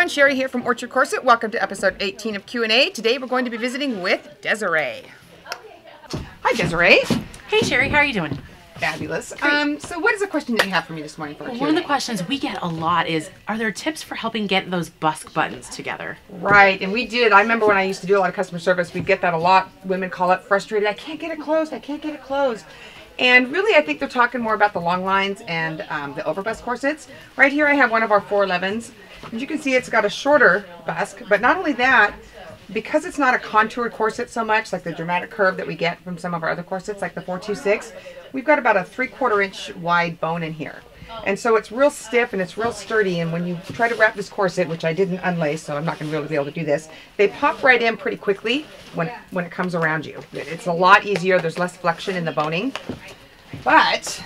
everyone, Sherry here from Orchard Corset. Welcome to episode 18 of Q&A. Today we're going to be visiting with Desiree. Hi Desiree. Hey Sherry, how are you doing? Fabulous. So what is the question that you have for me this morning for Q&A? One of the questions we get a lot is, are there tips for helping get those busk buttons together? Right, and we did. I remember when I used to do a lot of customer service, we'd get that a lot. Women call up frustrated, I can't get it closed, I can't get it closed. And really, I think they're talking more about the long lines and the overbust corsets. Right here I have one of our 411s. As you can see, it's got a shorter busk, but not only that, because it's not a contoured corset so much, like the dramatic curve that we get from some of our other corsets, like the 426, we've got about a 3/4 inch wide bone in here. And so it's real stiff and it's real sturdy, and when you try to wrap this corset, which I didn't unlace, so I'm not going to really be able to do this, they pop right in pretty quickly when it comes around you. It's a lot easier, there's less flexion in the boning. But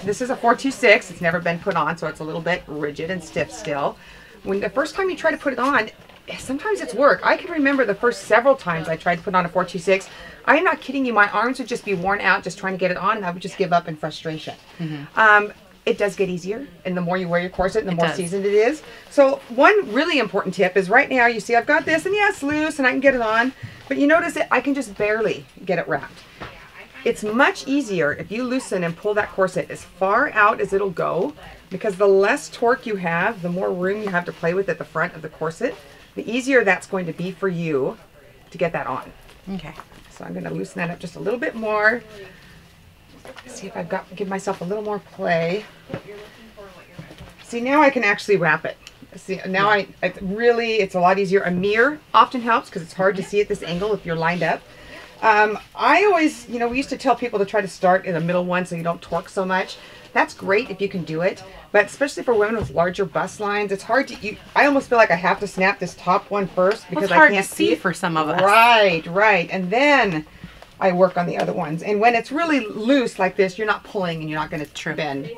this is a 426, it's never been put on, so it's a little bit rigid and stiff still. When the first time you try to put it on, sometimes it's work. I can remember the first several times I tried to put on a 426. I am not kidding you, my arms would just be worn out just trying to get it on, and I would just give up in frustration. It does get easier, and the more you wear your corset, the more seasoned it is. So one really important tip is right now, you see I've got this, and yeah, it's loose, and I can get it on, but you notice that I can just barely get it wrapped. It's much easier if you loosen and pull that corset as far out as it'll go, because the less torque you have, the more room you have to play with at the front of the corset, the easier that's going to be for you to get that on. Okay. So I'm going to loosen that up just a little bit more. See if I've got, give myself a little more play. See, now I can actually wrap it. See, now it's a lot easier. A mirror often helps because it's hard to see at this angle if you're lined up. I always, we used to tell people to try to start in the middle one so you don't torque so much. That's great if you can do it, but especially for women with larger bust lines, it's hard to, I almost feel like I have to snap this top one first because I can't see it for some of us. Right. And then I work on the other ones. And when it's really loose like this, you're not pulling and you're not going to bend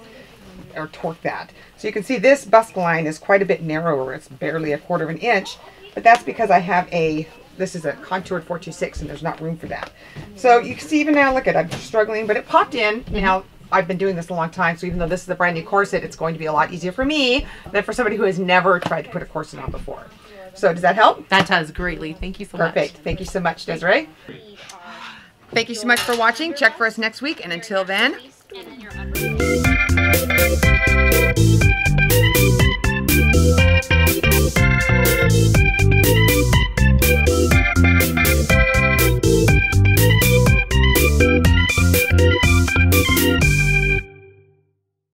or torque that. So you can see this busk line is quite a bit narrower. It's barely 1/4 inch, but that's because I have this is a contoured 426 and there's not room for that. So you can see even now, look at, I'm struggling, but it popped in. Now, I've been doing this a long time, so even though this is a brand new corset, it's going to be a lot easier for me than for somebody who has never tried to put a corset on before. So does that help? That does greatly. Thank you so much. Perfect. Thank you so much, Desiree. Thank you so much for watching. Check for us next week, and until then...